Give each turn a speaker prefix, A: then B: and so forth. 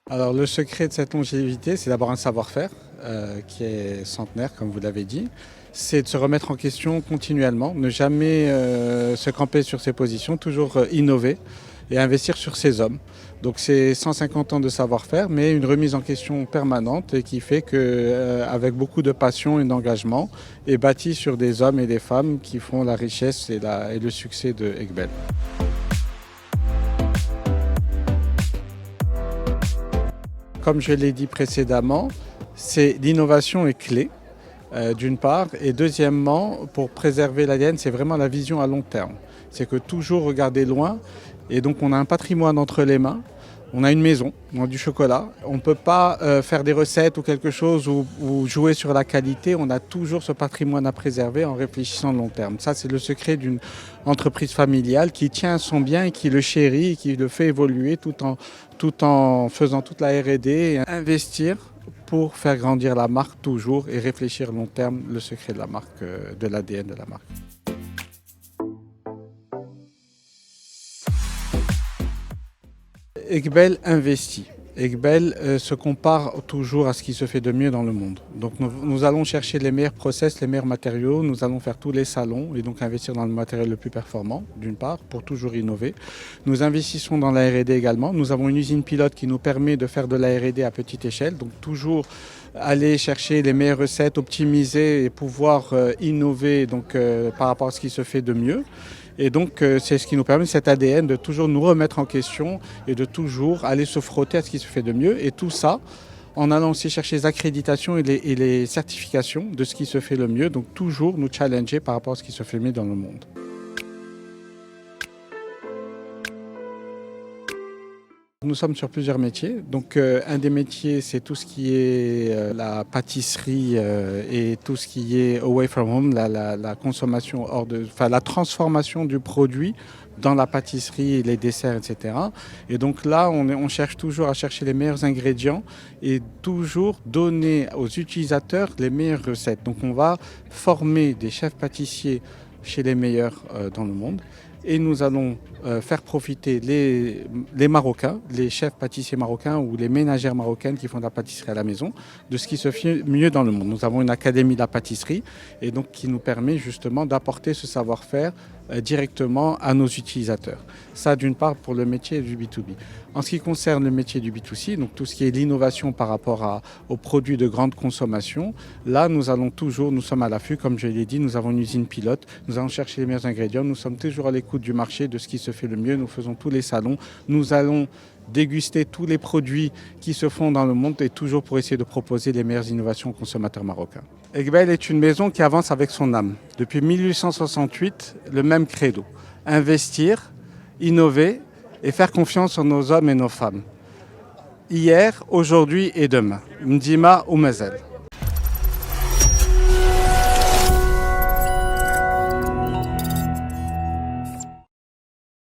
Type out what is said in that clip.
A: Alors le secret de cette longévité, c'est d'abord un savoir-faire qui est centenaire, comme vous l'avez dit. C'est de se remettre en question continuellement, ne jamais se camper sur ses positions, toujours innover et investir sur ses hommes. Donc c'est 150 ans de savoir-faire, mais une remise en question permanente et qui fait que, avec beaucoup de passion et d'engagement, est bâti sur des hommes et des femmes qui font la richesse et le succès de Egbel. Comme je l'ai dit précédemment, l'innovation est clé, d'une part, et deuxièmement, pour préserver l'ADN, c'est vraiment la vision à long terme. C'est que toujours regarder loin, et donc on a un patrimoine entre les mains. On a une maison, on a du chocolat. On ne peut pas faire des recettes ou quelque chose ou jouer sur la qualité. On a toujours ce patrimoine à préserver en réfléchissant long terme. Ça, c'est le secret d'une entreprise familiale qui tient à son bien et qui le chérit et qui le fait évoluer tout en faisant toute la R&D et investir pour faire grandir la marque toujours et réfléchir long terme, le secret de la marque, de l'ADN de la marque. Egbel investit. Egbel se compare toujours à ce qui se fait de mieux dans le monde. Donc nous allons chercher les meilleurs process, les meilleurs matériaux, nous allons faire tous les salons et donc investir dans le matériel le plus performant, d'une part, pour toujours innover. Nous investissons dans la R&D également. Nous avons une usine pilote qui nous permet de faire de la R&D à petite échelle, donc toujours aller chercher les meilleures recettes, optimiser et pouvoir innover par rapport à ce qui se fait de mieux. Et donc, c'est ce qui nous permet, cet ADN, de toujours nous remettre en question et de toujours aller se frotter à ce qui se fait de mieux. Et tout ça, en allant aussi chercher les accréditations et les certifications de ce qui se fait le mieux. Donc, toujours nous challenger par rapport à ce qui se fait mieux dans le monde. Nous sommes sur plusieurs métiers. Donc, un des métiers, c'est tout ce qui est la pâtisserie et tout ce qui est away from home, la consommation la transformation du produit dans la pâtisserie, les desserts, etc. Et donc là, on cherche toujours à chercher les meilleurs ingrédients et toujours donner aux utilisateurs les meilleures recettes. Donc, on va former des chefs pâtissiers chez les meilleurs dans le monde. Et nous allons faire profiter les Marocains, les chefs pâtissiers marocains ou les ménagères marocaines qui font de la pâtisserie à la maison, de ce qui se fait mieux dans le monde. Nous avons une académie de la pâtisserie et donc qui nous permet justement d'apporter ce savoir-faire directement à nos utilisateurs. Ça, d'une part, pour le métier du B2B. En ce qui concerne le métier du B2C, donc tout ce qui est l'innovation par rapport aux produits de grande consommation, là, nous sommes à l'affût, comme je l'ai dit, nous avons une usine pilote, nous allons chercher les meilleurs ingrédients, nous sommes toujours à l'écoute du marché, de ce qui se fait le mieux, nous faisons tous les salons, nous allons déguster tous les produits qui se font dans le monde et toujours pour essayer de proposer les meilleures innovations aux consommateurs marocains. Egbel est une maison qui avance avec son âme. Depuis 1868, le même credo. Investir, innover et faire confiance en nos hommes et nos femmes. Hier, aujourd'hui et demain. Mdima ou Mazel.